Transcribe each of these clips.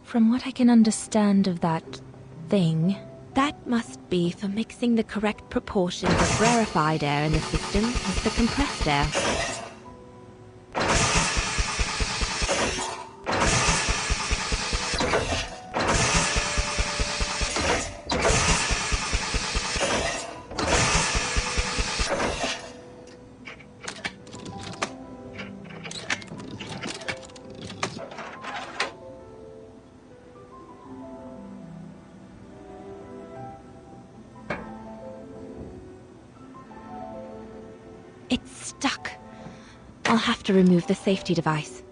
From what I can understand of that thing, that must be for mixing the correct proportions of rarefied air in the system with the compressed air. It's stuck. I'll have to remove the safety device.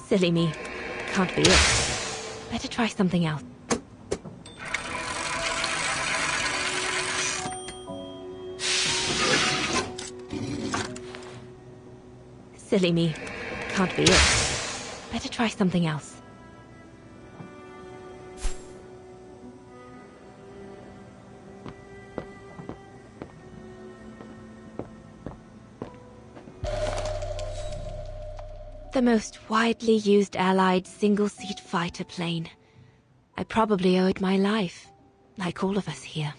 Silly me. Can't be it. Better try something else. Silly me. Can't be it. Better try something else. The most widely used Allied single-seat fighter plane. I probably owe it my life, like all of us here.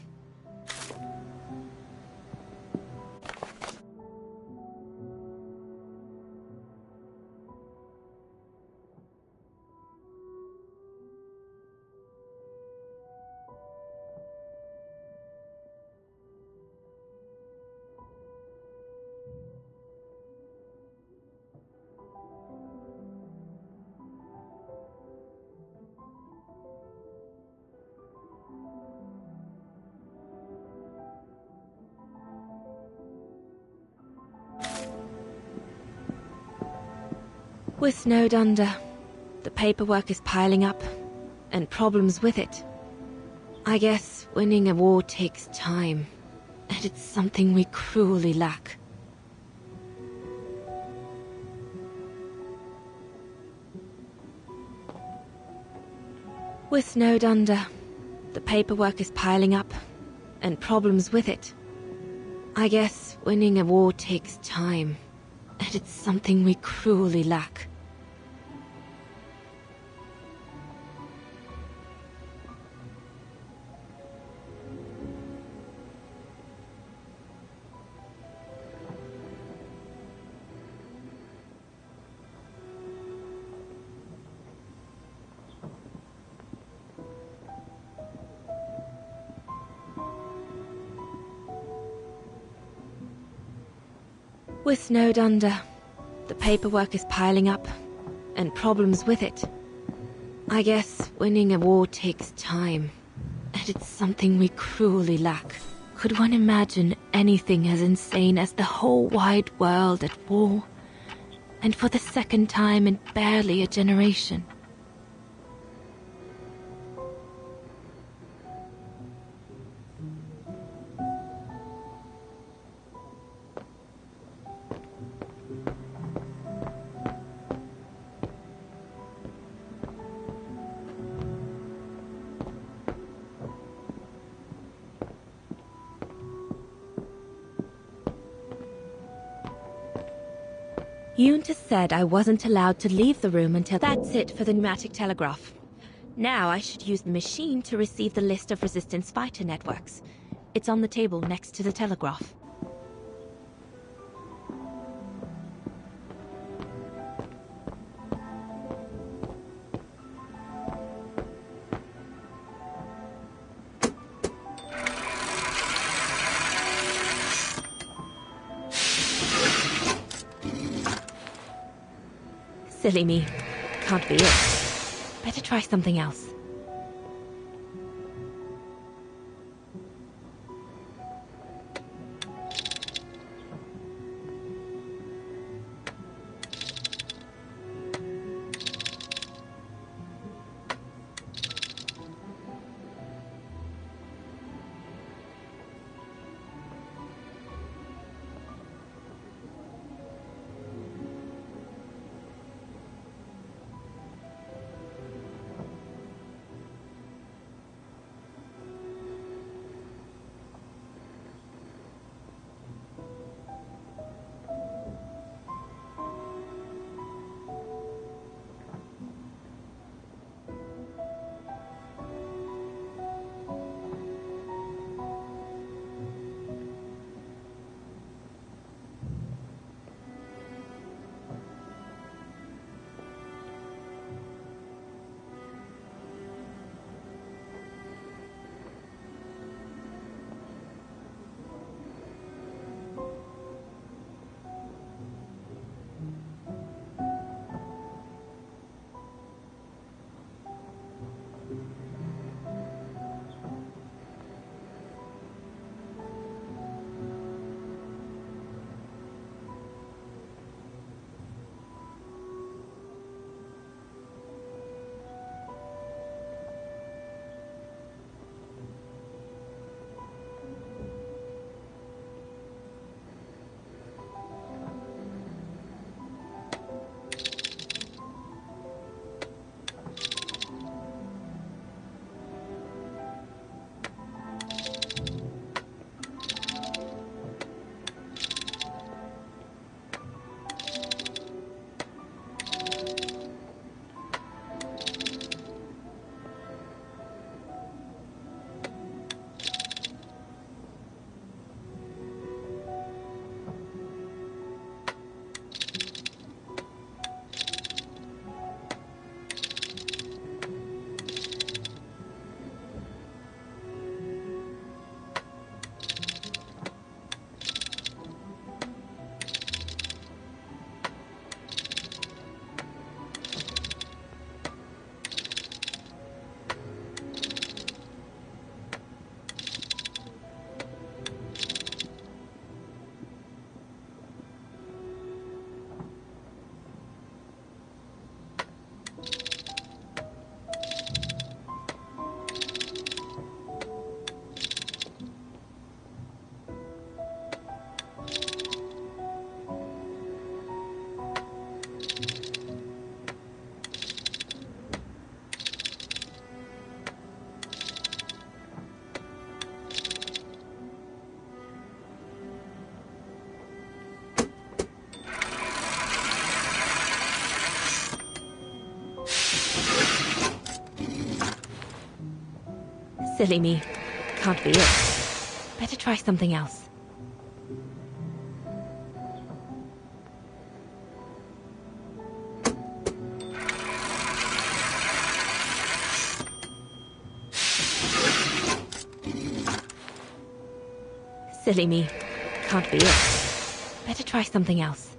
We're snowed under. The paperwork is piling up, and problems with it. I guess winning a war takes time, and it's something we cruelly lack. We're snowed under. The paperwork is piling up, and problems with it. I guess winning a war takes time, and it's something we cruelly lack. We're snowed under. The paperwork is piling up, and problems with it. I guess winning a war takes time, and it's something we cruelly lack. Could one imagine anything as insane as the whole wide world at war, and for the second time in barely a generation? Yunta said I wasn't allowed to leave the room until... That's it for the pneumatic telegraph. Now I should use the machine to receive the list of resistance fighter networks. It's on the table next to the telegraph. Silly me. Can't be it. Better try something else. Silly me. Can't be it. Better try something else. Silly me. Can't be it. Better try something else.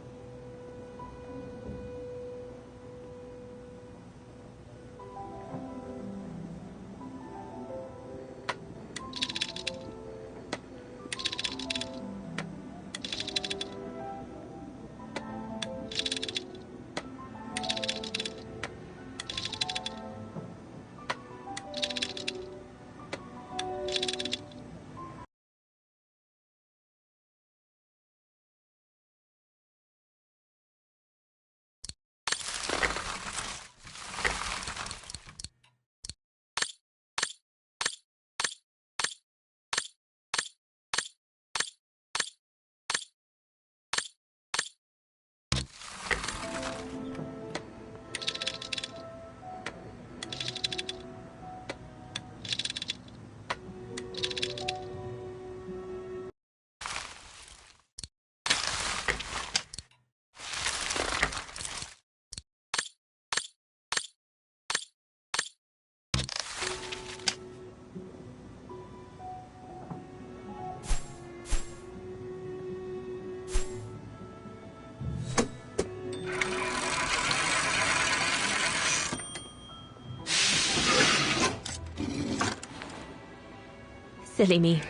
Silly me.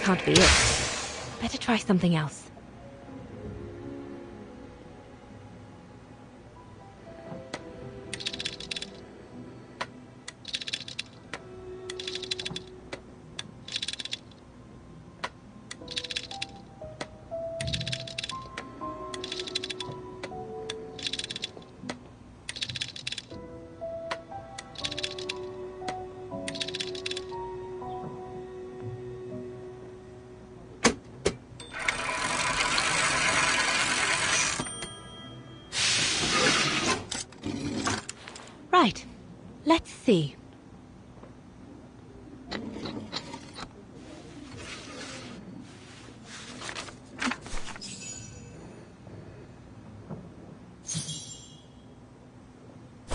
Can't be it. Better try something else. Right. Let's see.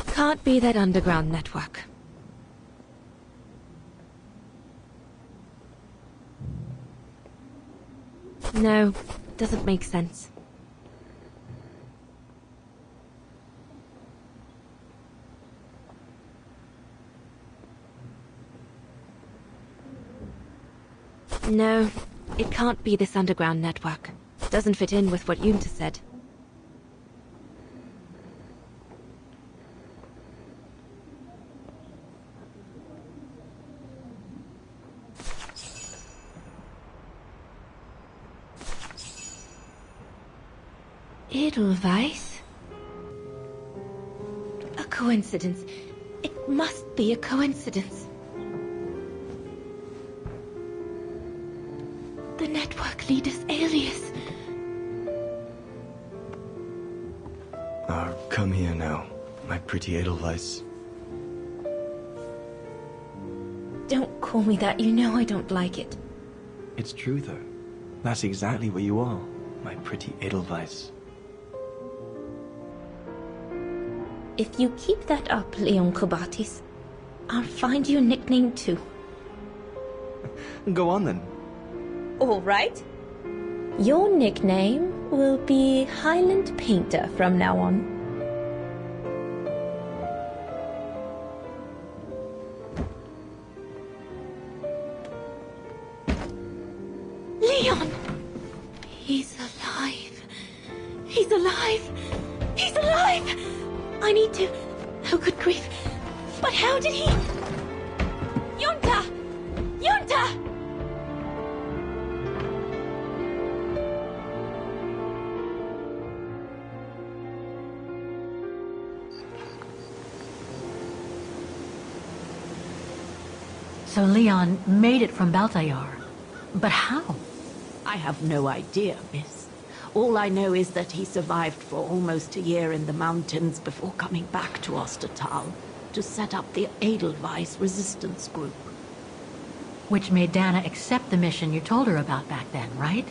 Can't be that underground network. No, doesn't make sense. No, it can't be this underground network. Doesn't fit in with what Yunta said. Edelweiss? A coincidence. It must be a coincidence. The network leader's alias. Come here now, my pretty Edelweiss. Don't call me that, you know I don't like it. It's true though. That's exactly what you are, my pretty Edelweiss. If you keep that up, Leon Kobatis, I'll find you a nickname too. Go on then. All right. Your nickname will be Highland Painter from now on. Leon! He's alive. He's alive. He's alive! I need to... Oh, good grief. But how did he... Yunta! Yunta! So Leon made it from Baltayar. But how? I have no idea, miss. All I know is that he survived for almost a year in the mountains before coming back to Ostertal to set up the Edelweiss resistance group. Which made Dana accept the mission you told her about back then, right?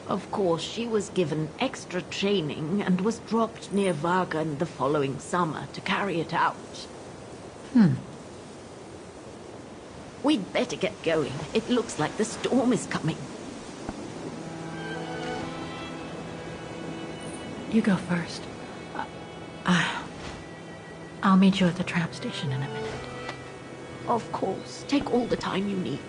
Of course, she was given extra training and was dropped near Vagan the following summer to carry it out. We'd better get going. It looks like the storm is coming. You go first. I'll meet you at the tram station in a minute. Of course. Take all the time you need.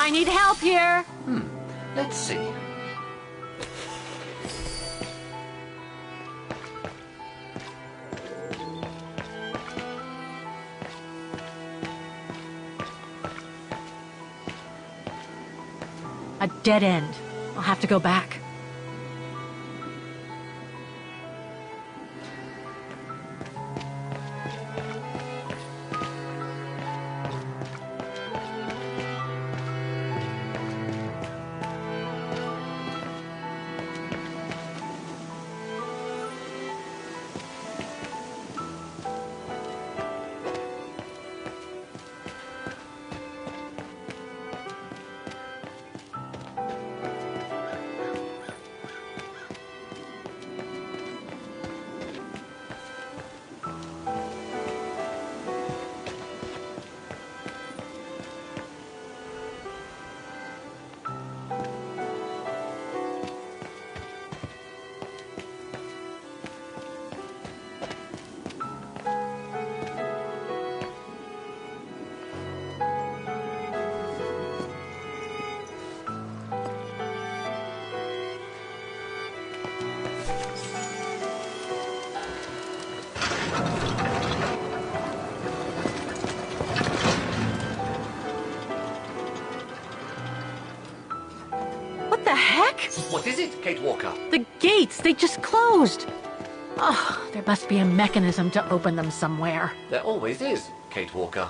I need help here! Let's see. A dead end. I'll have to go back. the heck? What is it, Kate Walker? The gates, they just closed. Oh, there must be a mechanism to open them somewhere. There always is, Kate Walker.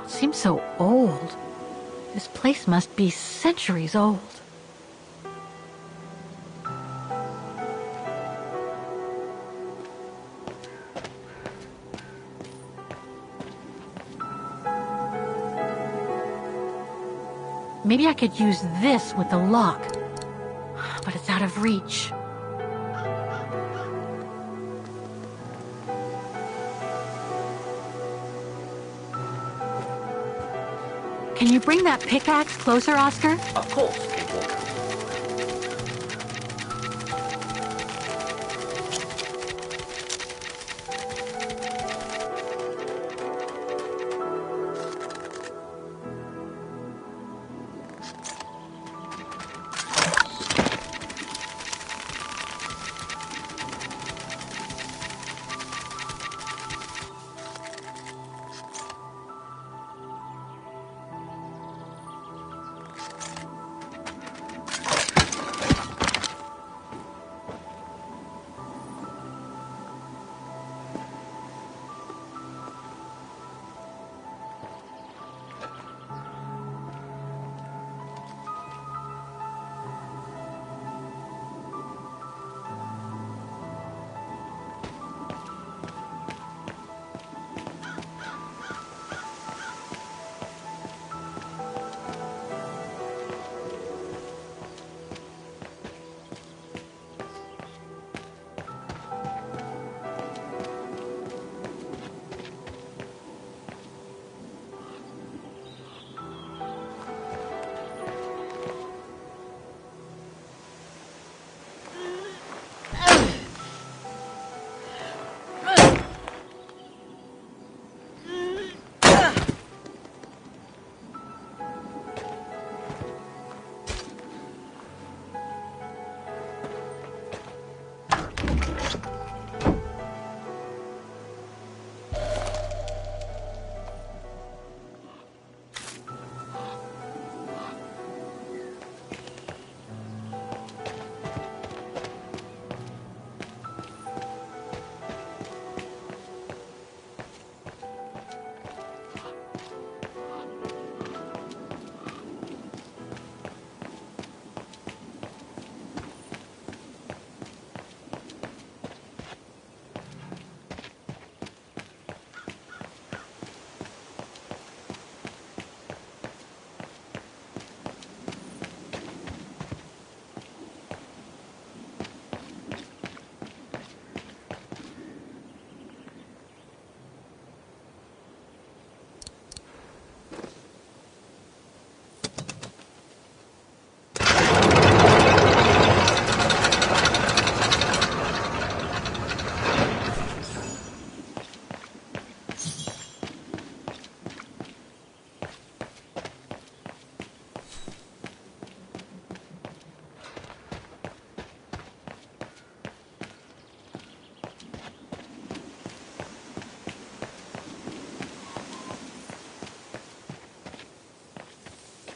Seems so old. This place must be centuries old. Maybe I could use this with the lock, but it's out of reach. Can you bring that pickaxe closer, Oscar? Of course, Kate Walker.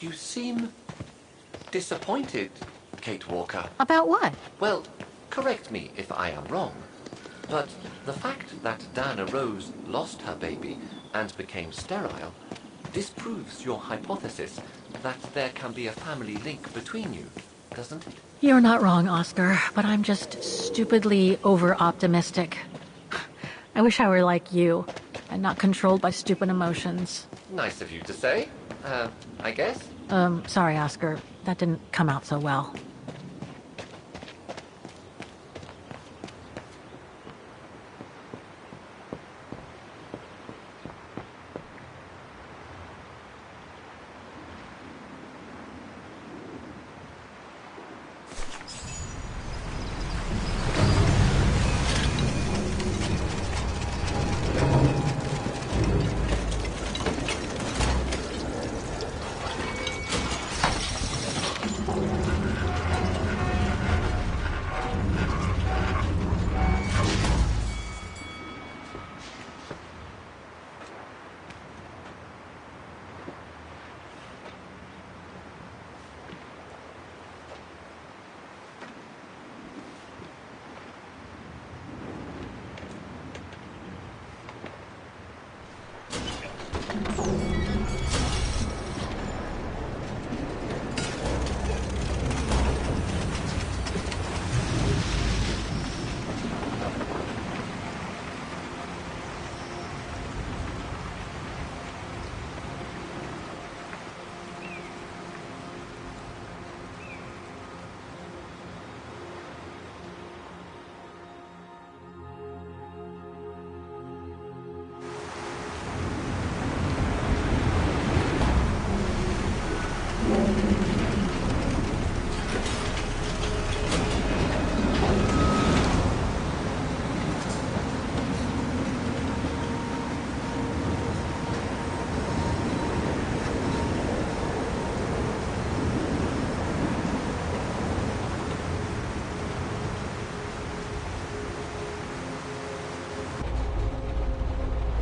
You seem disappointed, Kate Walker. About what? Well, correct me if I am wrong, but the fact that Diana Rose lost her baby and became sterile disproves your hypothesis that there can be a family link between you. doesn't it? You're not wrong, Oscar, but I'm just stupidly over-optimistic. I wish I were like you, and not controlled by stupid emotions. Nice of you to say, I guess. Sorry, Oscar. That didn't come out so well.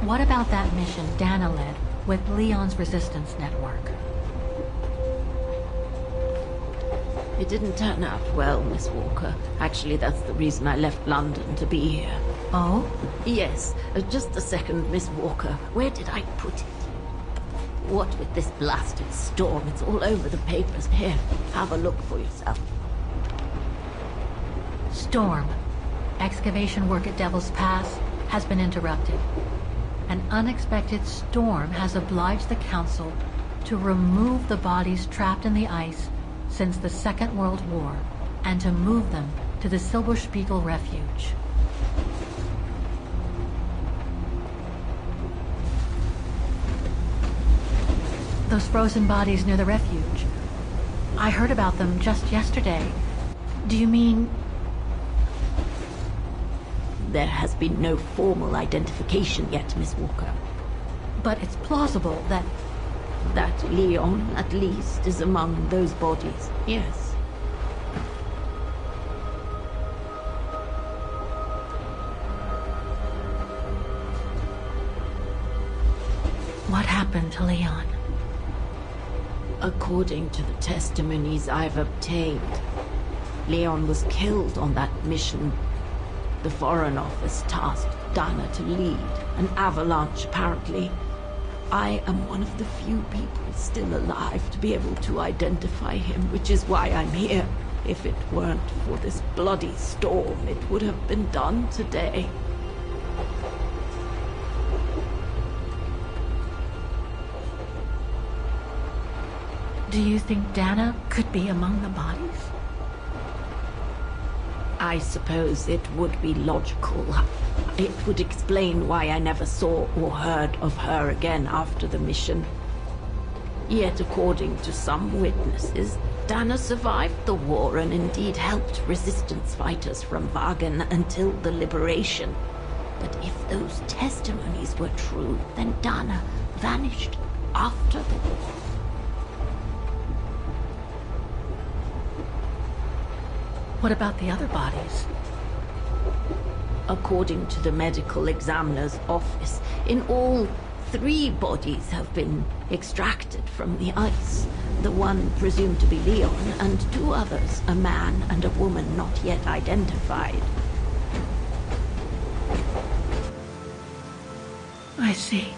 What about that mission Dana led with Leon's resistance network? It didn't turn out well, Miss Walker. Actually, that's the reason I left London to be here. Oh? Yes, just a second, Miss Walker. Where did I put it? What with this blasted storm? It's all over the papers. Here, have a look for yourself. Storm. Excavation work at Devil's Pass has been interrupted. An unexpected storm has obliged the Council to remove the bodies trapped in the ice since the Second World War and to move them to the Silberspiegel refuge. Those frozen bodies near the refuge. I heard about them just yesterday. Do you mean... There has been no formal identification yet, Miss Walker. But it's plausible that... That Leon, at least, is among those bodies, yes. What happened to Leon? According to the testimonies I've obtained, Leon was killed on that mission. The Foreign Office tasked Dana to lead an avalanche, apparently. I am one of the few people still alive to be able to identify him, which is why I'm here. If it weren't for this bloody storm, it would have been done today. Do you think Dana could be among the bodies? I suppose it would be logical. It would explain why I never saw or heard of her again after the mission. Yet, according to some witnesses, Dana survived the war and indeed helped resistance fighters from Wagen until the liberation. But if those testimonies were true, then Dana vanished after the war. What about the other bodies? According to the medical examiner's office, in all, 3 bodies have been extracted from the ice. The one presumed to be Leon, and 2 others, a man and a woman not yet identified. I see.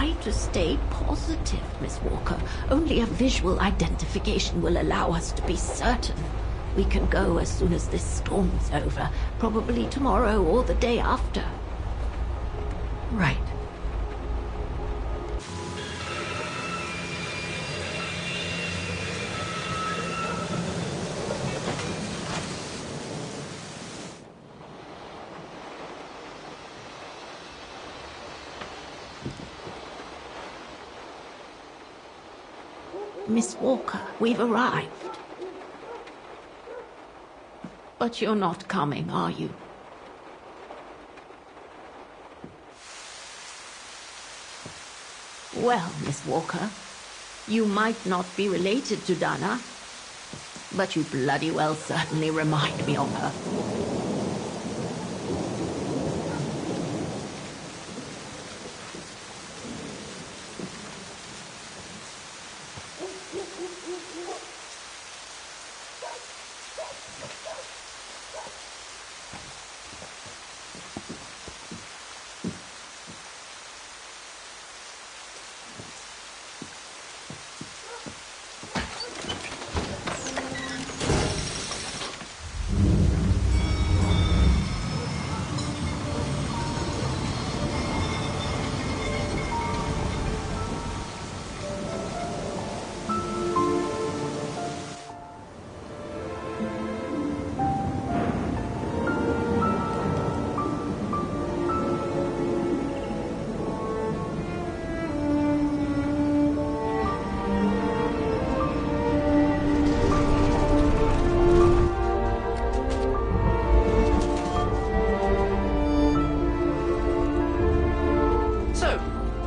Try to stay positive, Miss Walker. Only a visual identification will allow us to be certain. We can go as soon as this storm's over, probably tomorrow or the day after. Right. Miss Walker, we've arrived. But you're not coming, are you? Well, Miss Walker, you might not be related to Dana, but you bloody well certainly remind me of her.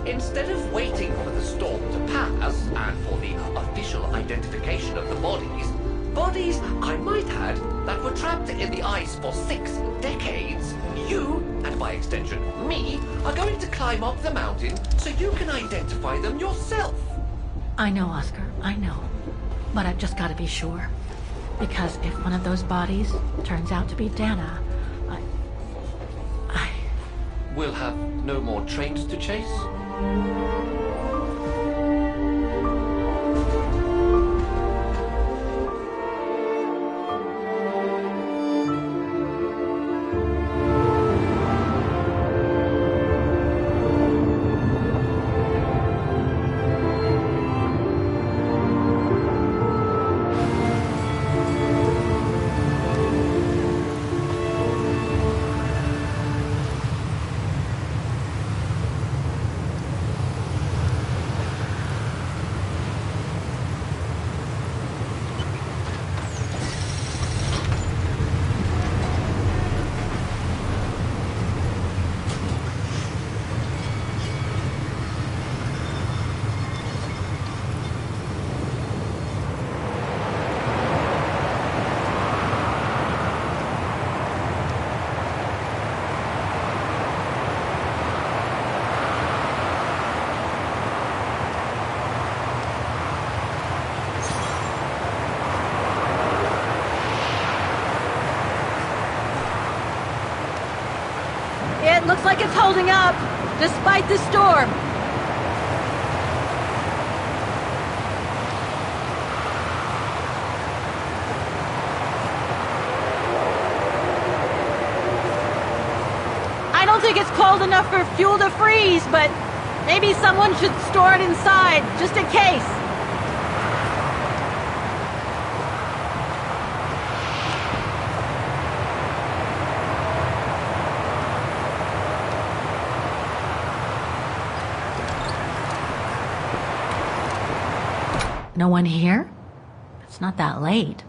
Instead of waiting for the storm to pass and for the official identification of the bodies, I might add, that were trapped in the ice for 6 decades, you, and by extension me, are going to climb up the mountain so you can identify them yourself. I know, Oscar, I know. But I've just got to be sure. Because if one of those bodies turns out to be Dana, We'll have no more trains to chase? It looks like it's holding up, despite the storm. I don't think it's cold enough for fuel to freeze, but maybe someone should store it inside, just in case. No one here? It's not that late.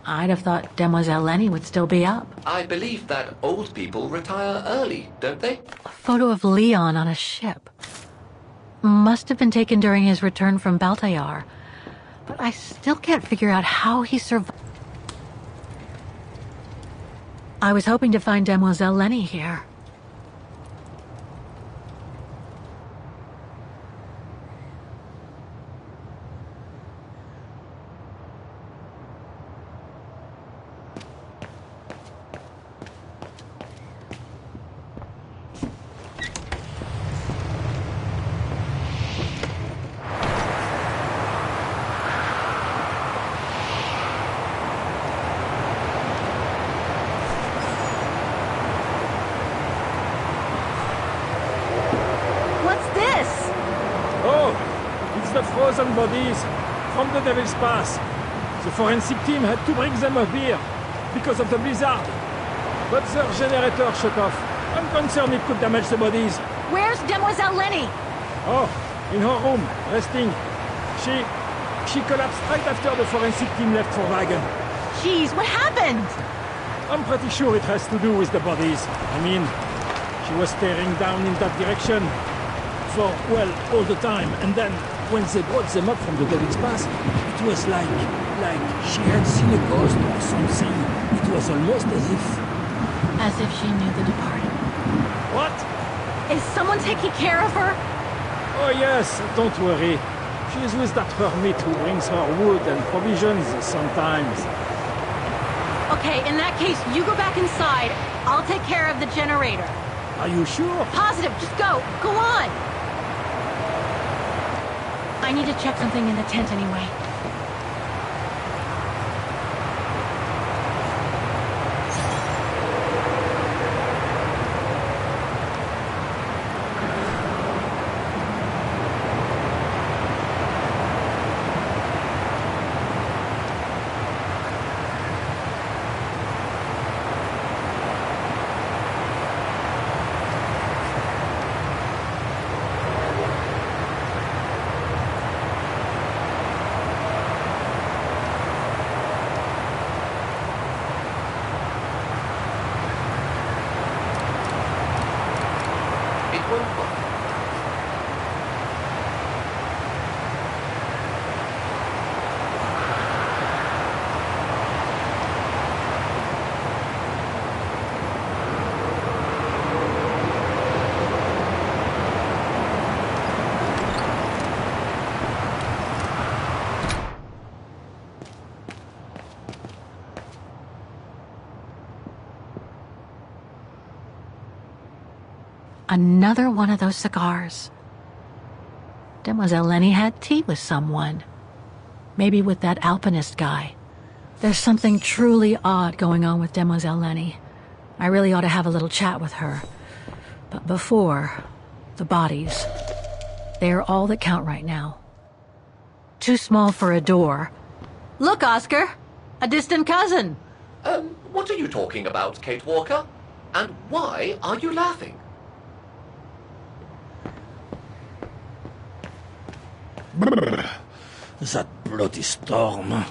I'd have thought Demoiselle Lenny would still be up. I believe that old people retire early, don't they? A photo of Leon on a ship. Must have been taken during his return from Baltayar. But I still can't figure out how he survived. I was hoping to find Demoiselle Lenny here. 2,000 bodies from the Devil's Pass. The forensic team had to bring them up here because of the blizzard. But their generator shut off. I'm concerned it could damage the bodies. Where's Demoiselle Lenny? Oh, in her room, resting. She collapsed right after the forensic team left for Wagen. Jeez, what happened? I'm pretty sure it has to do with the bodies. I mean, she was staring down in that direction for, well, all the time. And then, when they brought them up from the Devil's Pass, it was like she had seen a ghost or something. It was almost as if... As if she knew the departed. What? Is someone taking care of her? Oh yes, don't worry. She's with that hermit who brings her wood and provisions sometimes. Okay, in that case, you go back inside. I'll take care of the generator. Are you sure? Positive, just go. Go on. I need to check something in the tent anyway. Another one of those cigars. Demoiselle Lenny had tea with someone. Maybe with that alpinist guy. There's something truly odd going on with Demoiselle Lenny. I really ought to have a little chat with her. But before, the bodies. They're all that count right now. Too small for a door. Look, Oscar! A distant cousin! What are you talking about, Kate Walker? And why are you laughing? That bloody storm.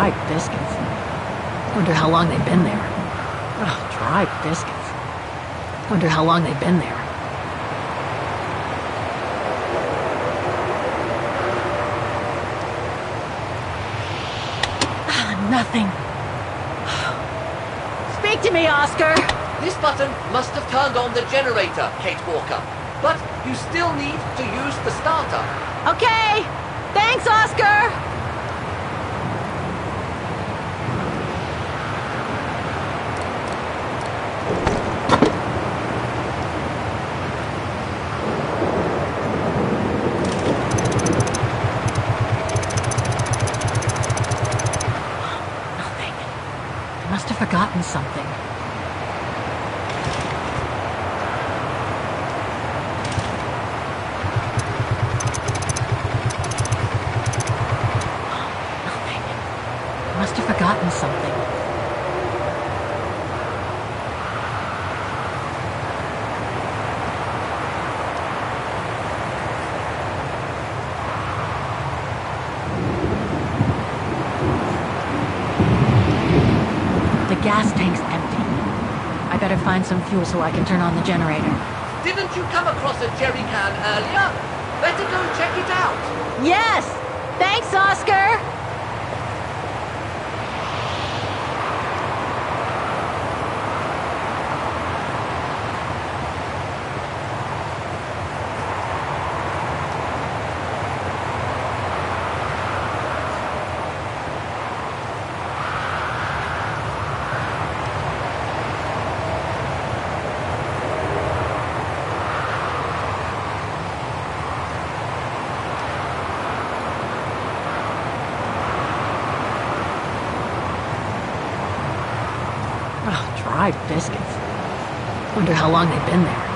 Dried biscuits. Wonder how long they've been there. Oh, dried biscuits. Wonder how long they've been there. Nothing. Speak to me, Oscar! This button must have turned on the generator, Kate Walker. But you still need to use the starter. Okay! Thanks, Oscar! Forgotten something. Nothing. I must have forgotten something. The gas tank's empty. I better find some fuel so I can turn on the generator. Didn't you come across a jerry can earlier? Better go check it out. Yes! Thanks, Oscar! Fried biscuits. Wonder how long they've been there.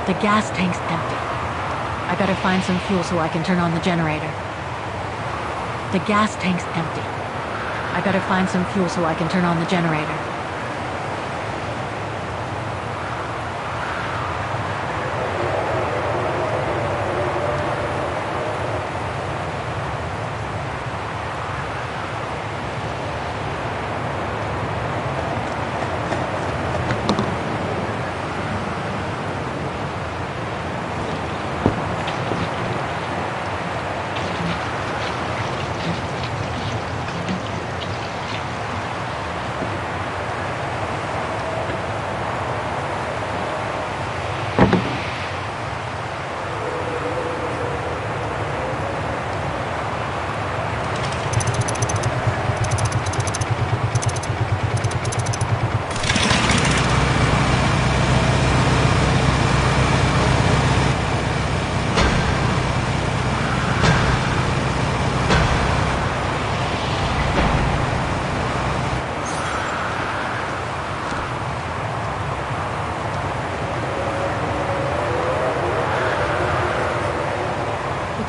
The gas tank's empty. I better find some fuel so I can turn on the generator. The gas tank's empty. I better find some fuel so I can turn on the generator.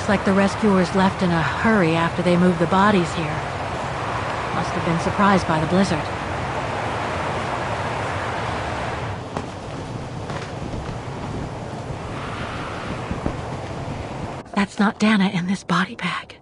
Looks like the rescuers left in a hurry after they moved the bodies here. Must have been surprised by the blizzard. That's not Dana in this body bag.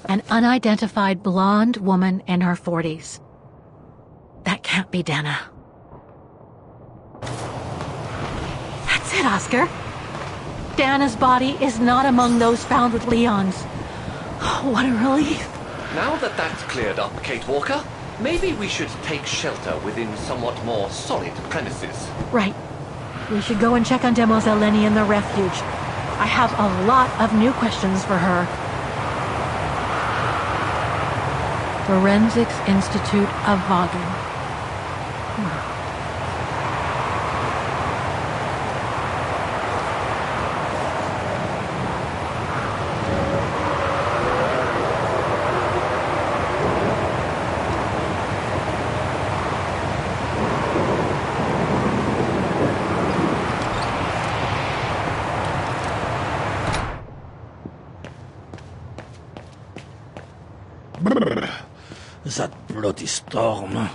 An unidentified blonde woman in her 40s. That can't be Dana. That's it, Oscar. Dana's body is not among those found with Leon's. Oh, what a relief. Now that that's cleared up, Kate Walker, maybe we should take shelter within somewhat more solid premises. Right. We should go and check on Demoiselle Lenny in the refuge. I have a lot of new questions for her. Forensics Institute of Vaughan. bloody storm.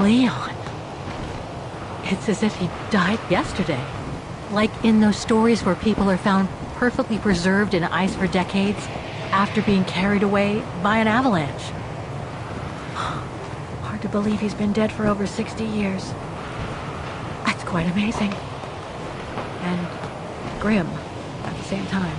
Leon. It's as if he died yesterday. Like in those stories where people are found perfectly preserved in ice for decades after being carried away by an avalanche. Hard to believe he's been dead for over 60 years. That's quite amazing. And grim at the same time.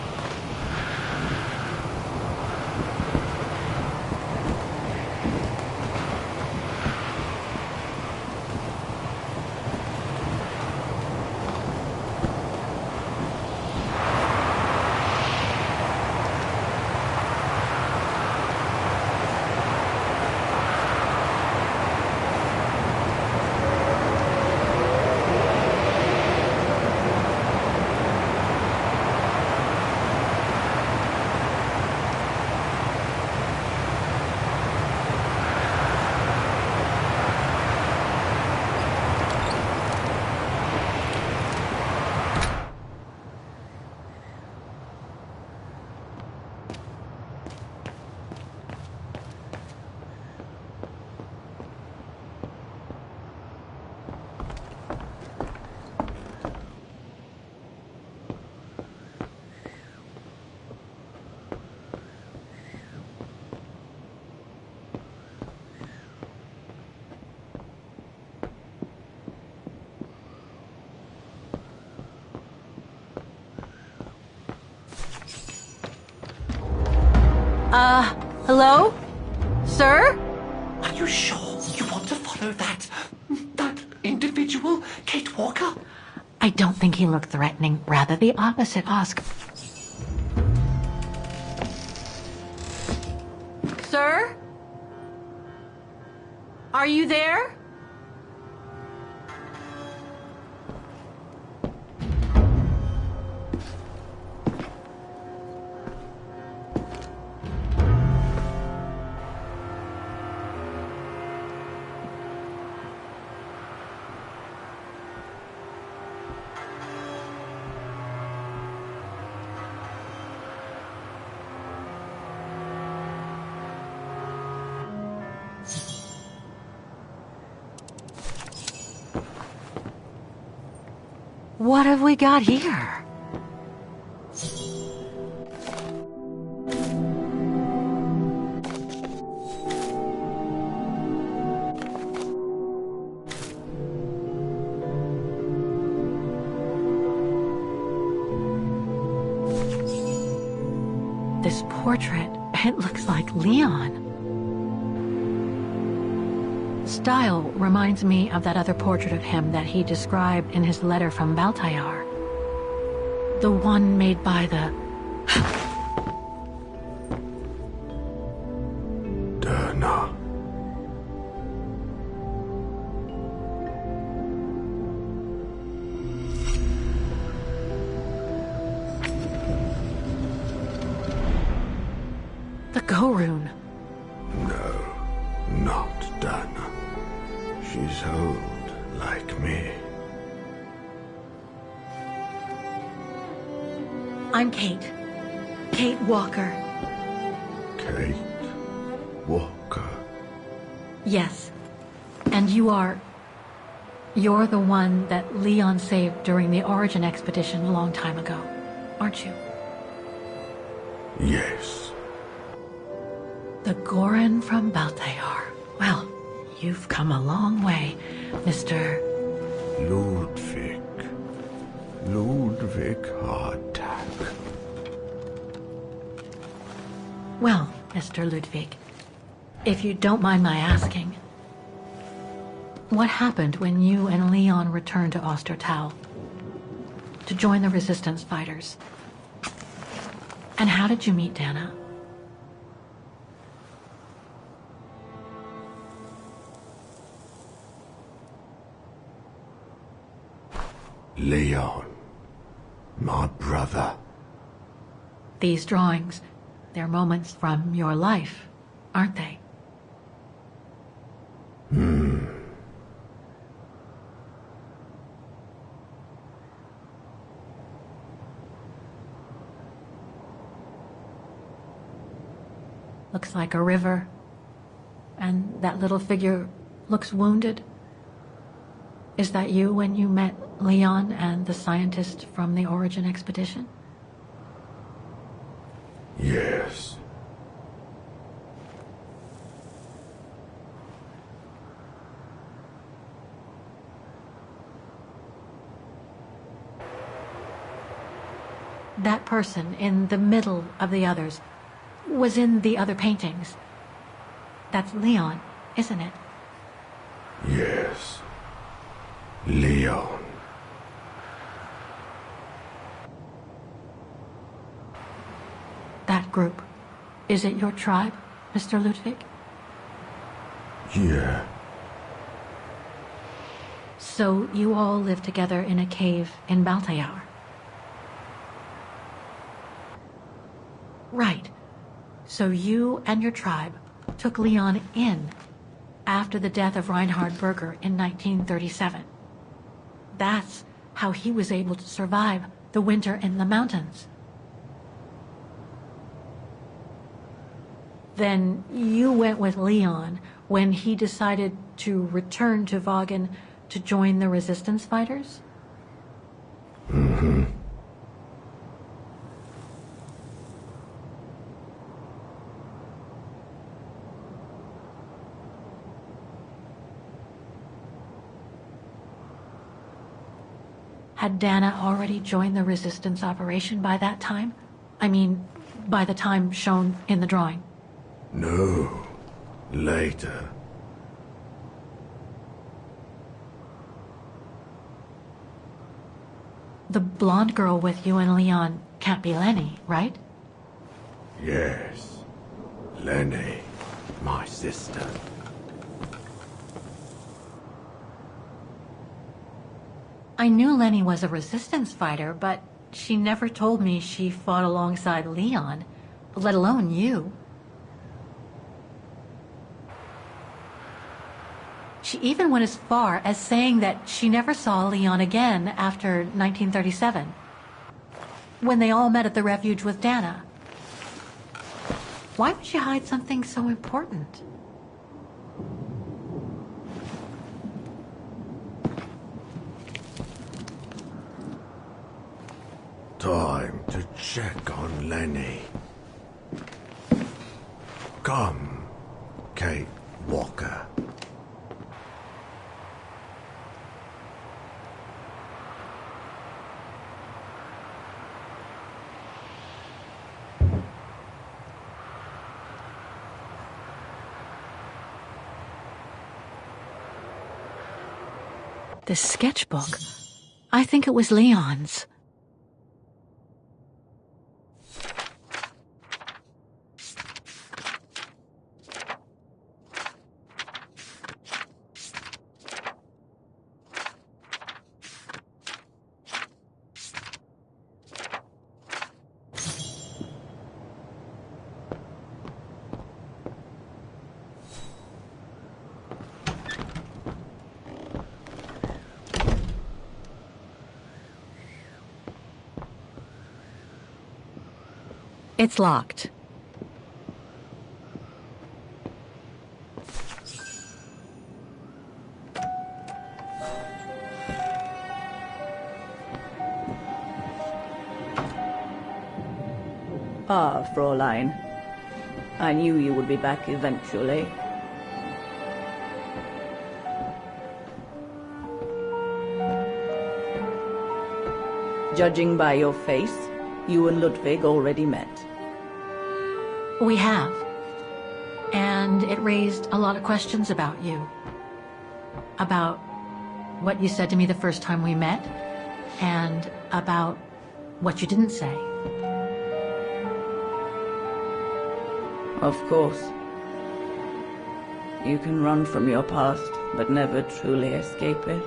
Hello? Sir? Are you sure you want to follow that individual, Kate Walker? I don't think he looked threatening. Rather the opposite, Oscar. Sir? Are you there? What have we got here? This portrait, it looks like Leon. Style reminds me of that other portrait of him that he described in his letter from Baltayar. The one made by the... Dünya. the Go-Rune. No, not Dünya. She's old, like me. I'm Kate. Kate Walker. Kate Walker. Yes. And you're the one that Leon saved during the Origin expedition a long time ago, aren't you? Yes. The Goran from Baltayar. Well, you've come a long way, Mr. Ludwig. Ludwig Hardtack. Well, Mr. Ludwig, if you don't mind my asking, What happened when you and Leon returned to Ostertal to join the resistance fighters? And how did you meet Dana? Leon, my brother. These drawings, they're moments from your life, aren't they? Looks like a river, and that little figure looks wounded. Is that you when you met Leon and the scientist from the Origin expedition? Yes. That person in the middle of the others was in the other paintings. That's Leon, isn't it? Yes. Leon. That group. Is it your tribe, Mr. Ludwig? Yeah. So you all live together in a cave in Baltajar? Right. So you and your tribe took Leon in after the death of Reinhard Berger in 1937. That's how he was able to survive the winter in the mountains. Then you went with Leon when he decided to return to Vagen to join the resistance fighters? Mm-hmm. Had Dana already joined the resistance operation by that time? I mean, by the time shown in the drawing. No. Later. The blonde girl with you and Leon can't be Lenny, right? Yes. Lenny. My sister. I knew Lenny was a resistance fighter, but she never told me she fought alongside Leon, let alone you. She even went as far as saying that she never saw Leon again after 1937, when they all met at the refuge with Dana. Why would she hide something so important? Time to check on Lenny. Come, Kate Walker. The sketchbook. I think it was Leon's. It's locked. Ah, Fräulein. I knew you would be back eventually. Judging by your face, you and Ludwig already met. We have. And it raised a lot of questions about you. About what you said to me the first time we met, and about what you didn't say. Of course. You can run from your past, but never truly escape it.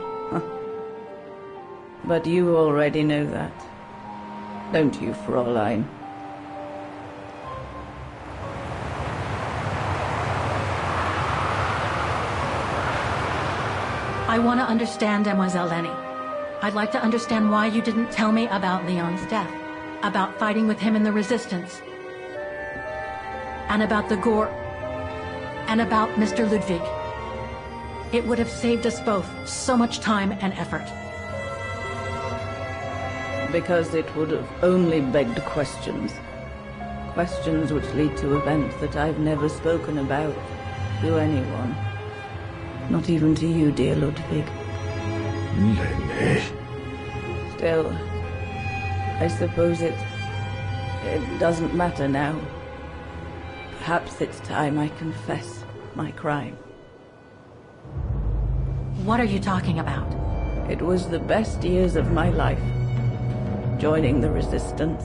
But you already know that. Don't you, Fräulein? I want to understand Mademoiselle Lenny. I'd like to understand why you didn't tell me about Leon's death, about fighting with him in the Resistance, and about the gore, and about Mr. Ludwig. It would have saved us both so much time and effort. Because it would have only begged questions. Questions which lead to events that I've never spoken about to anyone. Not even to you, dear Ludwig. Lenny. Still, I suppose it doesn't matter now. Perhaps it's time I confess my crime. What are you talking about? It was the best years of my life. Joining the Resistance,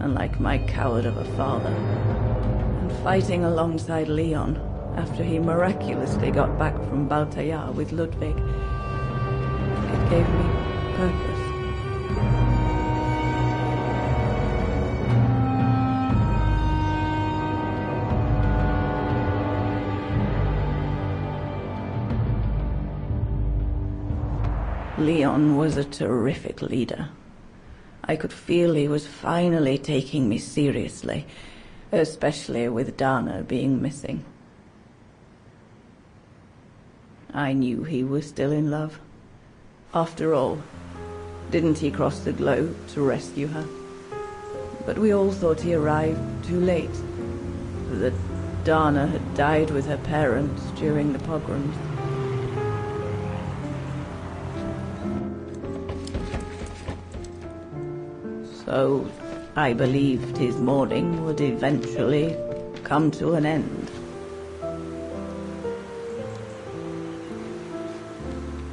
unlike my coward of a father, and fighting alongside Leon after he miraculously got back from Baltayar with Ludwig. It gave me purpose. Leon was a terrific leader. I could feel he was finally taking me seriously, especially with Dana being missing. I knew he was still in love. After all, didn't he cross the globe to rescue her? But we all thought he arrived too late, that Dana had died with her parents during the pogroms. So I believed his mourning would eventually come to an end.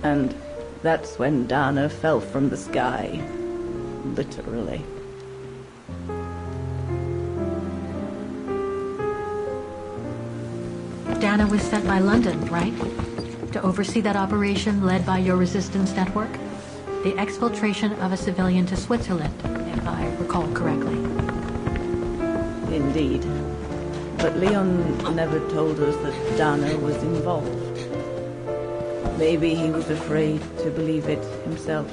And that's when Dana fell from the sky, literally. Dana was sent by London, right? To oversee that operation led by your resistance network? The exfiltration of a civilian to Switzerland, if I recall correctly. Indeed. But Leon never told us that Dana was involved. Maybe he was afraid to believe it himself.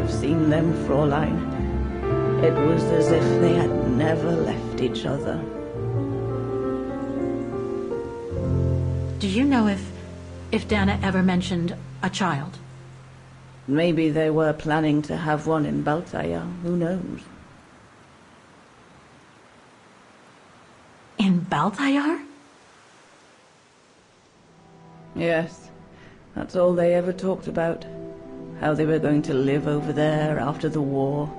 Seen them, Fräulein. It was as if they had never left each other. Do you know if Dana ever mentioned a child? Maybe they were planning to have one in Baltayar, who knows? In Baltayar? Yes, that's all they ever talked about. How they were going to live over there after the war,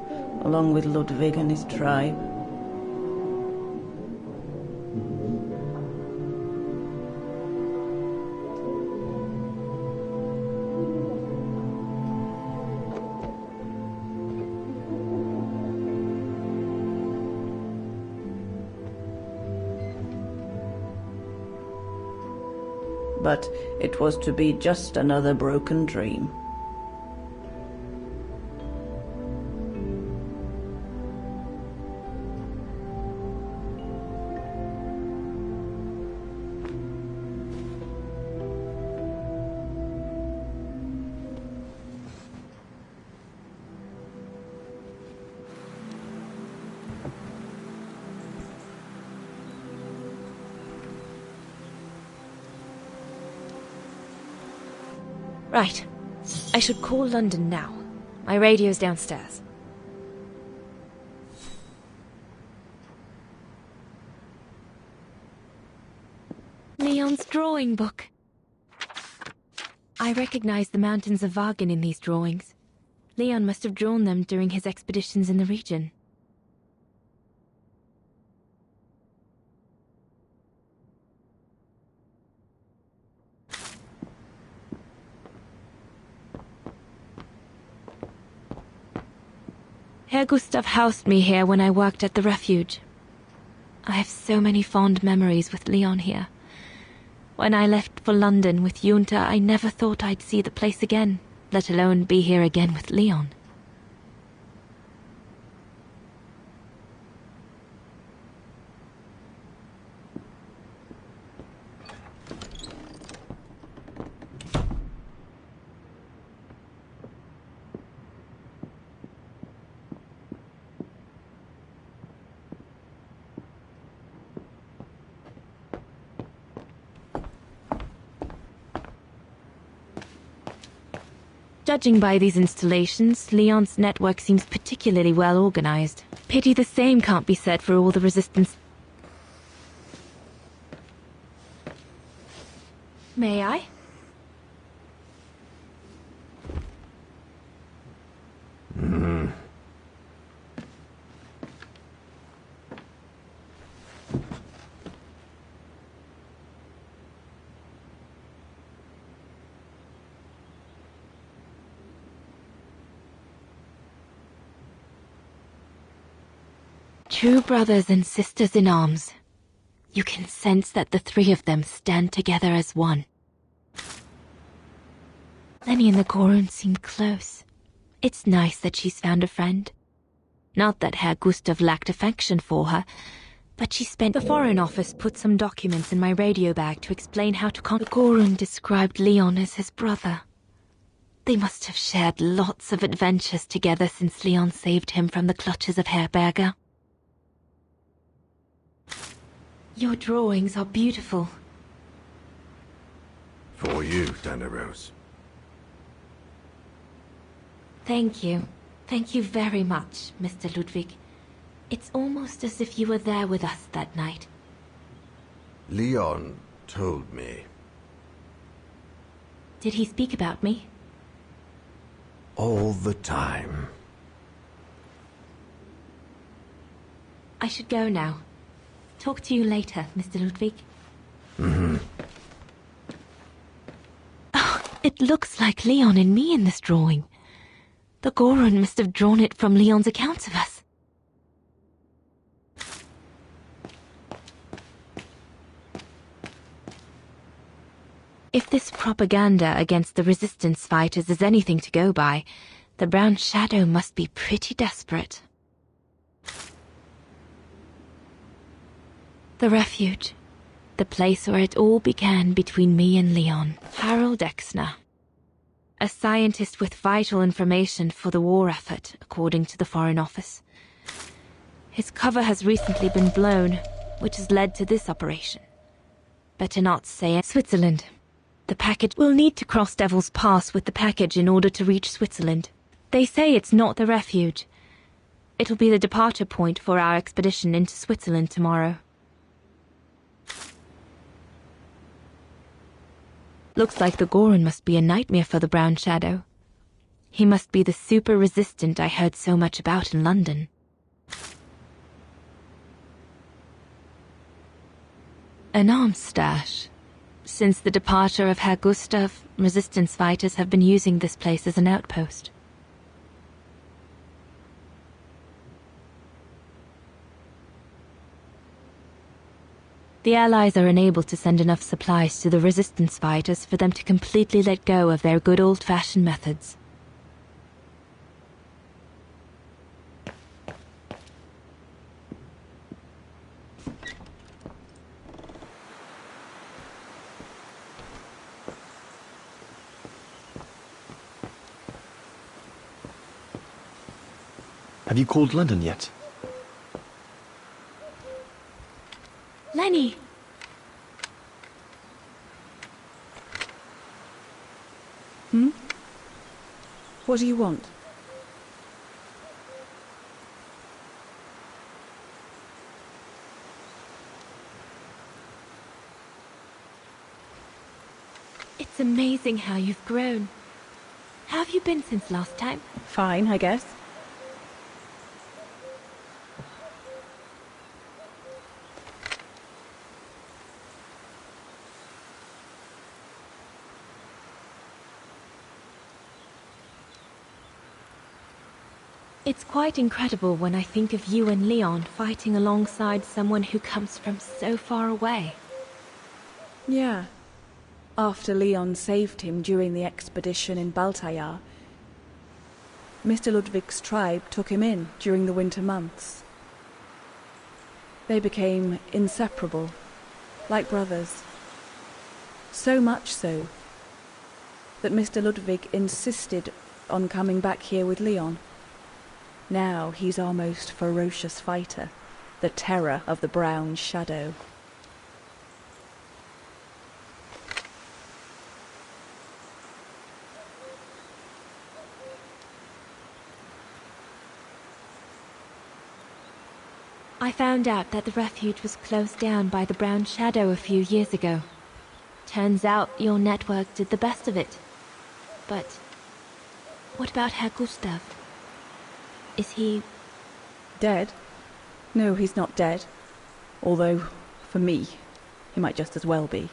along with Ludwig and his tribe. But it was to be just another broken dream. Right. I should call London now. My radio's downstairs. Leon's drawing book. I recognize the mountains of Vagen in these drawings. Leon must have drawn them during his expeditions in the region. Herr Gustav housed me here when I worked at the refuge. I have so many fond memories with Leon here. When I left for London with Junta, I never thought I'd see the place again, let alone be here again with Leon. Judging by these installations, Leon's network seems particularly well organized. Pity the same can't be said for all the resistance. May I? True brothers and sisters in arms. You can sense that the three of them stand together as one. Lenny and the Gorun seem close. It's nice that she's found a friend. Not that Herr Gustav lacked affection for her, but she spent... The Foreign Office put some documents in my radio bag to explain how to conquer... The Gorun described Leon as his brother. They must have shared lots of adventures together since Leon saved him from the clutches of Herberger. Your drawings are beautiful. For you, Dana Rose. Thank you. Thank you very much, Mr. Ludwig. It's almost as if you were there with us that night. Leon told me. Did he speak about me? All the time. I should go now. Talk to you later, Mr. Ludwig. Oh, it looks like Leon and me in this drawing. The Gorun must have drawn it from Leon's accounts of us. If this propaganda against the resistance fighters is anything to go by, the Brown Shadow must be pretty desperate. The refuge. The place where it all began between me and Leon. Harold Exner. A scientist with vital information for the war effort, according to the Foreign Office. His cover has recently been blown, which has led to this operation. Better not say it. Switzerland. The package will need to cross Devil's Pass with the package in order to reach Switzerland. They say it's not the refuge. It'll be the departure point for our expedition into Switzerland tomorrow. Looks like the Gorun must be a nightmare for the Brown Shadow. He must be the super resistant I heard so much about in London. An arms stash. Since the departure of Herr Gustav, resistance fighters have been using this place as an outpost. The Allies are unable to send enough supplies to the resistance fighters for them to completely let go of their good old-fashioned methods. Have you called London yet? Lenny! What do you want? It's amazing how you've grown. How have you been since last time? Fine, I guess. It's quite incredible when I think of you and Leon fighting alongside someone who comes from so far away. Yeah. After Leon saved him during the expedition in Baltayar, Mr. Ludwig's tribe took him in during the winter months. They became inseparable, like brothers. So much so that Mr. Ludwig insisted on coming back here with Leon. Now he's our most ferocious fighter, the terror of the Brown Shadow. I found out that the refuge was closed down by the Brown Shadow a few years ago. Turns out your network did the best of it. But what about Herr Gustav? Is he... Dead? No, he's not dead. Although, for me, he might just as well be.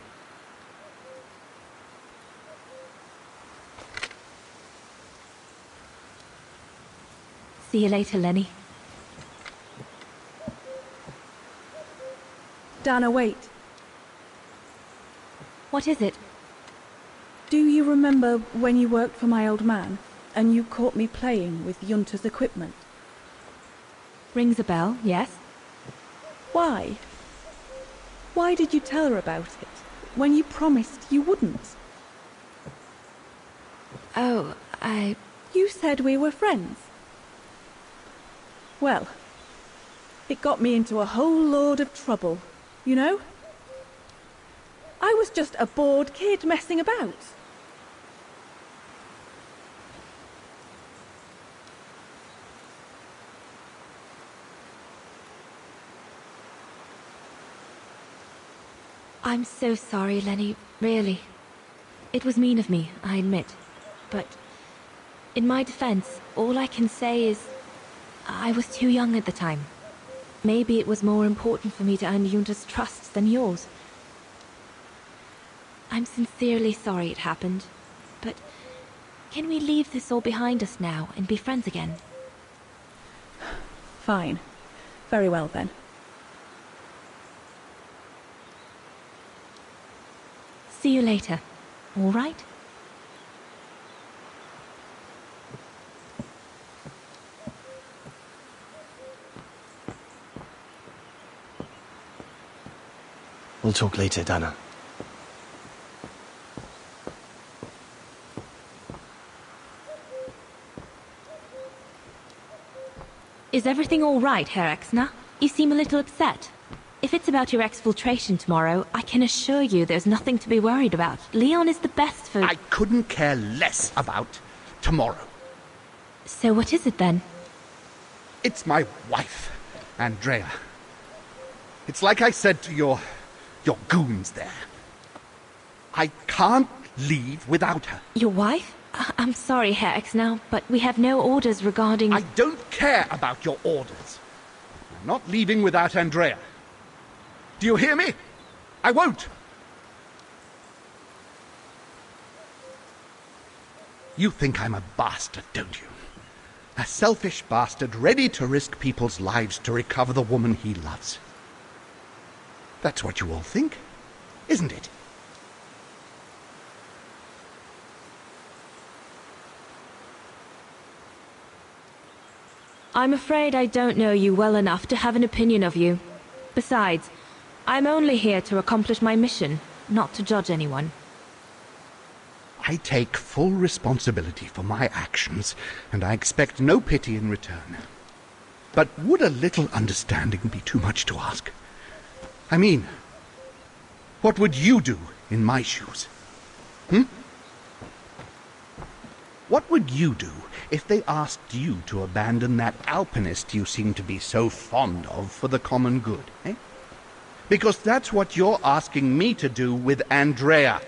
See you later, Lenny. Dana, wait. What is it? Do you remember when you worked for my old man, and you caught me playing with Junta's equipment? Rings a bell, yes. Why? Why did you tell her about it, when you promised you wouldn't? Oh, You said we were friends. Well, it got me into a whole load of trouble, you know? I was just a bored kid messing about. I'm so sorry, Lenny, really. It was mean of me, I admit. But in my defense, all I can say is I was too young at the time. Maybe it was more important for me to earn Junta's trust than yours. I'm sincerely sorry it happened, but can we leave this all behind us now and be friends again? Fine. Very well then. See you later, all right? We'll talk later, Dana. Is everything all right, Herr Exner? You seem a little upset. If it's about your exfiltration tomorrow, I can assure you there's nothing to be worried about. Leon is the best for... I couldn't care less about tomorrow. So what is it then? It's my wife, Andrea. It's like I said to your goons there. I can't leave without her. Your wife? I'm sorry, Herr Exner, but we have no orders regarding... I don't care about your orders. I'm not leaving without Andrea. Do you hear me? I won't. You think I'm a bastard, don't you? A selfish bastard ready to risk people's lives to recover the woman he loves. That's what you all think, isn't it? I'm afraid I don't know you well enough to have an opinion of you. Besides, I'm only here to accomplish my mission, not to judge anyone. I take full responsibility for my actions, and I expect no pity in return. But would a little understanding be too much to ask? I mean, what would you do in my shoes? What would you do if they asked you to abandon that alpinist you seem to be so fond of for the common good, eh? Because that's what you're asking me to do with Andrea.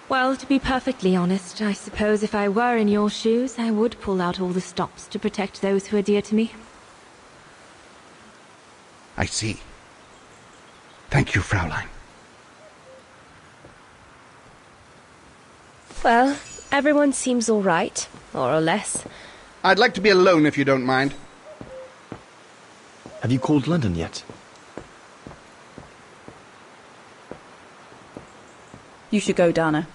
Well, to be perfectly honest, I suppose if I were in your shoes, I would pull out all the stops to protect those who are dear to me. I see. Thank you, Fraulein. Well, everyone seems all right, more or less. I'd like to be alone if you don't mind. Have you called London yet? You should go, Dana.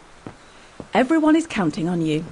Everyone is counting on you.